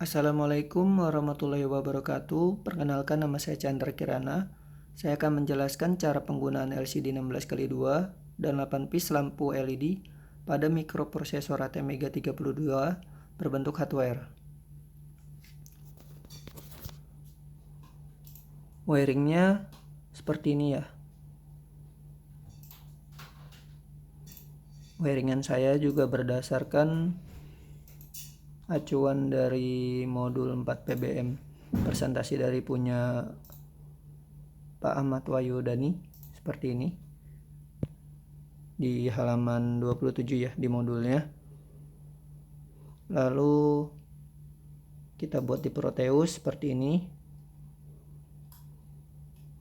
Assalamualaikum warahmatullahi wabarakatuh. Perkenalkan, nama saya Chandra Kirana. Saya akan menjelaskan cara penggunaan LCD 16x2 dan 8 piece lampu LED pada mikroprosesor ATmega 32 berbentuk hardware. Wiringnya seperti ini ya. Wiringan saya juga berdasarkan acuan dari modul 4 PBM presentasi dari punya Pak Ahmad Wahyudani seperti ini di halaman 27 ya di modulnya. Lalu kita buat di Proteus seperti ini.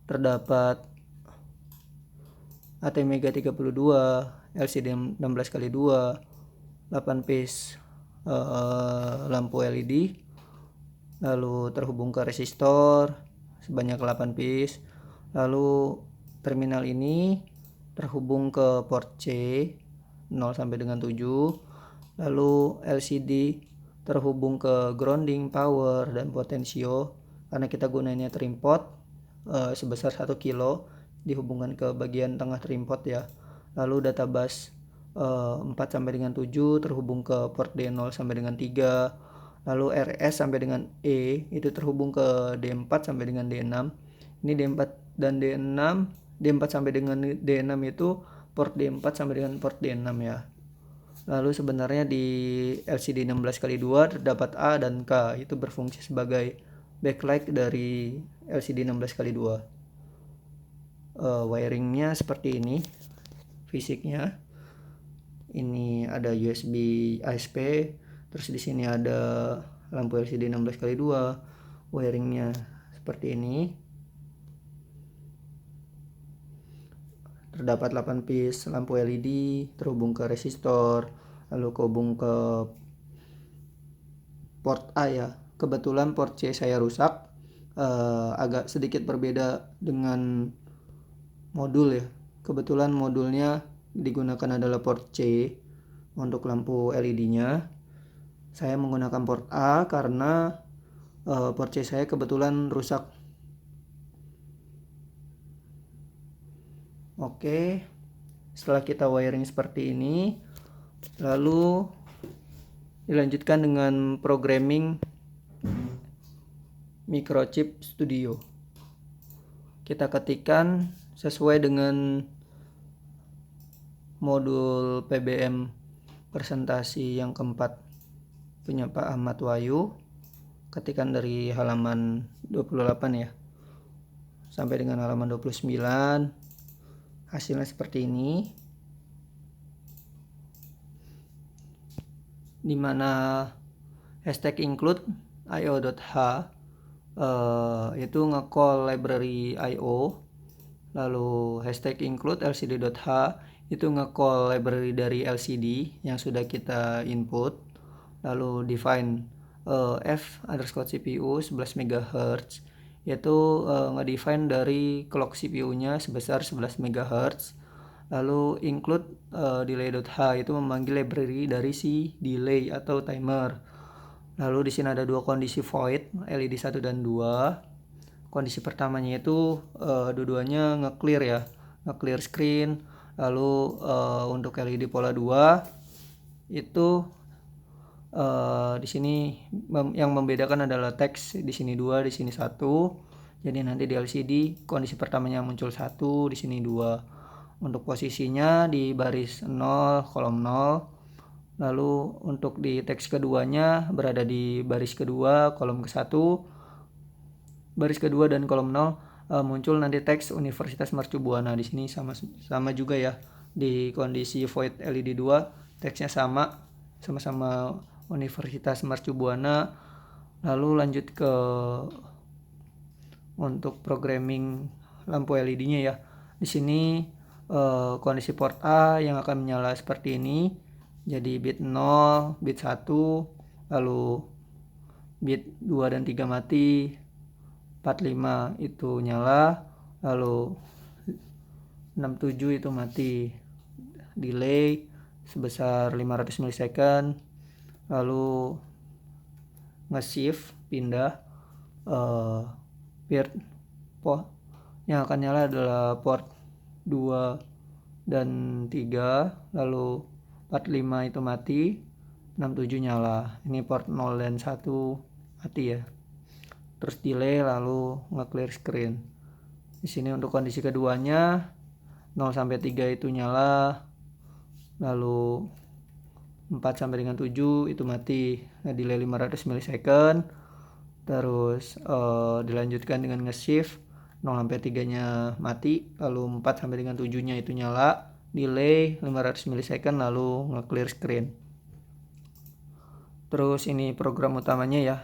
Terdapat ATmega 32, LCD 16x2, 8 piece lampu LED, lalu terhubung ke resistor sebanyak 8 piece. Lalu terminal ini terhubung ke port C 0 sampai dengan 7. Lalu LCD terhubung ke grounding, power, dan potensio karena kita gunainnya trimpot sebesar 1 kilo dihubungkan ke bagian tengah trimpot ya. Lalu data bus 4 sampai dengan 7 terhubung ke port D0 sampai dengan 3. Lalu RS sampai dengan E itu terhubung ke D4 sampai dengan D6. Ini D4 dan D6, D4 sampai dengan D6 itu port D4 sampai dengan port D6 ya. Lalu sebenarnya di LCD 16x2 terdapat A dan K, itu berfungsi sebagai backlight dari LCD 16x2. Wiringnya seperti ini fisiknya. Ini ada USB ASP, terus di sini ada lampu LCD 16x2. Wiringnya seperti ini. Terdapat 8 piece lampu LED terhubung ke resistor, lalu kehubung ke port A ya. Kebetulan port C saya rusak, agak sedikit berbeda dengan modul ya. Kebetulan modulnya digunakan adalah port C untuk lampu LED-nya. Saya menggunakan port A karena port C saya kebetulan rusak. Oke, setelah kita wiring seperti ini, lalu dilanjutkan dengan programming microchip studio. Kita ketikkan sesuai dengan modul PBM presentasi yang keempat punya Pak Ahmad Wahyu. Ketikan dari halaman 28 ya sampai dengan halaman 29. Hasilnya seperti ini, dimana hashtag include io.h itu nge-call library io. Lalu hashtag include lcd.h itu nge-call library dari LCD yang sudah kita input. Lalu define f underscore CPU 11 MHz yaitu ngedefine dari clock CPU-nya sebesar 11 MHz. Lalu include delay.h itu memanggil library dari si delay atau timer. Lalu di sini ada dua kondisi void, LED 1 dan 2. Kondisi pertamanya itu dua-duanya nge-clear ya, nge-clear screen. Lalu untuk LED pola 2 itu di sini yang membedakan adalah teks di sini 2, di sini 1. Jadi nanti di LCD kondisi pertamanya muncul 1, di sini 2. Untuk posisinya di baris 0, kolom 0. Lalu untuk di teks keduanya berada di baris kedua, kolom ke-1. Baris kedua dan kolom 0 muncul nanti teks Universitas Mercu Buana. Di sini sama juga ya. Di kondisi void LED 2 teksnya sama-sama Universitas Mercu Buana. Lalu lanjut ke untuk programming lampu LED-nya ya. Di sini kondisi port A yang akan menyala seperti ini. Jadi bit 0, bit 1, lalu bit 2 dan 3 mati, 45 itu nyala, lalu 67 itu mati. Delay sebesar 500 ms, lalu nge-shift pindah port yang akan nyala adalah port 2 dan 3, lalu 45 itu mati, 67 nyala. Ini port 0 dan 1 mati ya. Terus delay lalu nge-clear screen. Di sini untuk kondisi keduanya 0 sampai 3 itu nyala, lalu 4 sampai dengan 7 itu mati. Nah, delay 500 millisecond. Terus dilanjutkan dengan nge-shift 0 sampai 3-nya mati, lalu 4 sampai dengan 7-nya itu nyala, delay 500 millisecond lalu nge-clear screen. Terus ini program utamanya ya.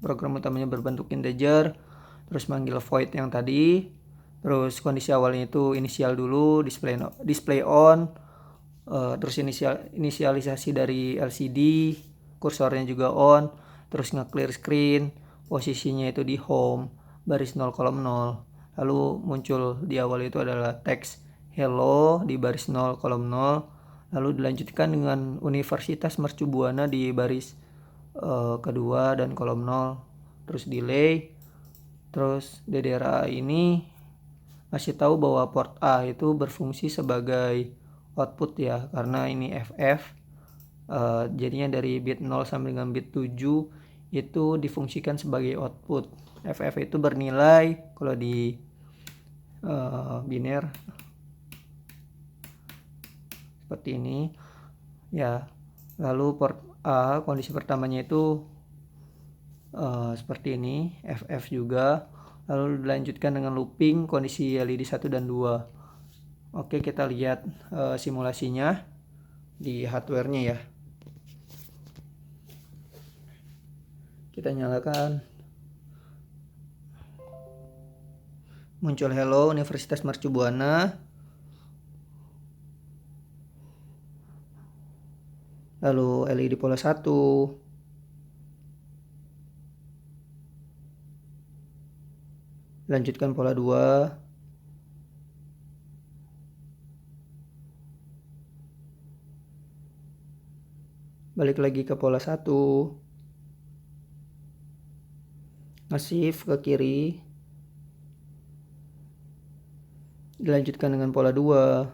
Program utamanya berbentuk integer, terus manggil void yang tadi. Terus kondisi awalnya itu inisial dulu, display on, terus inisialisasi dari LCD, kursornya juga on, terus nge-clear screen, posisinya itu di home, baris 0 kolom 0. Lalu muncul di awal itu adalah teks hello di baris 0 kolom 0. Lalu dilanjutkan dengan Universitas Mercu Buana di baris kedua dan kolom 0. Terus delay. Terus DDR ini masih tahu bahwa port A itu berfungsi sebagai output ya, karena ini FF. Jadinya dari bit 0 sampai dengan bit 7 itu difungsikan sebagai output. FF itu bernilai kalau di biner seperti ini ya. Lalu port A kondisi pertamanya itu seperti ini, FF juga. Lalu dilanjutkan dengan looping kondisi LED 1 dan 2. Oke, kita lihat simulasinya di hardware-nya ya. Kita nyalakan. Muncul hello Universitas Mercu Buana. Lalu LED pola 1. Lanjutkan pola 2. Balik lagi ke pola 1. Nge-shift ke kiri. Dilanjutkan dengan pola 2.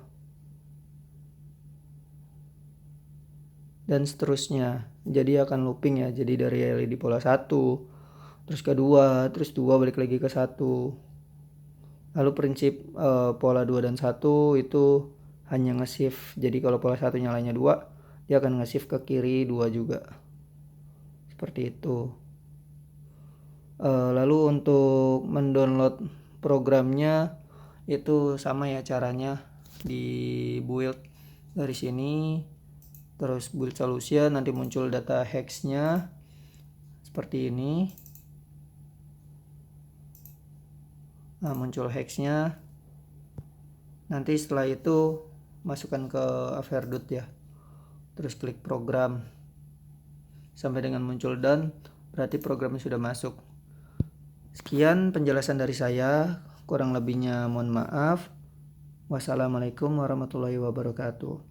Dan seterusnya. Jadi akan looping ya. Jadi dari LED pola 1, terus ke 2, terus 2 balik lagi ke 1. Lalu prinsip pola 2 dan 1 itu hanya nge-shift. Jadi kalau pola 1 nyalanya 2, dia akan nge-shift ke kiri 2 juga. Seperti itu. Lalu untuk mendownload programnya itu sama ya caranya, di build dari sini, terus build solution, nanti muncul data hex-nya seperti ini. Nah, muncul hex-nya. Nanti setelah itu masukkan ke Averdot ya. Terus klik program. Sampai dengan muncul done, berarti programnya sudah masuk. Sekian penjelasan dari saya. Kurang lebihnya mohon maaf. Wassalamualaikum warahmatullahi wabarakatuh.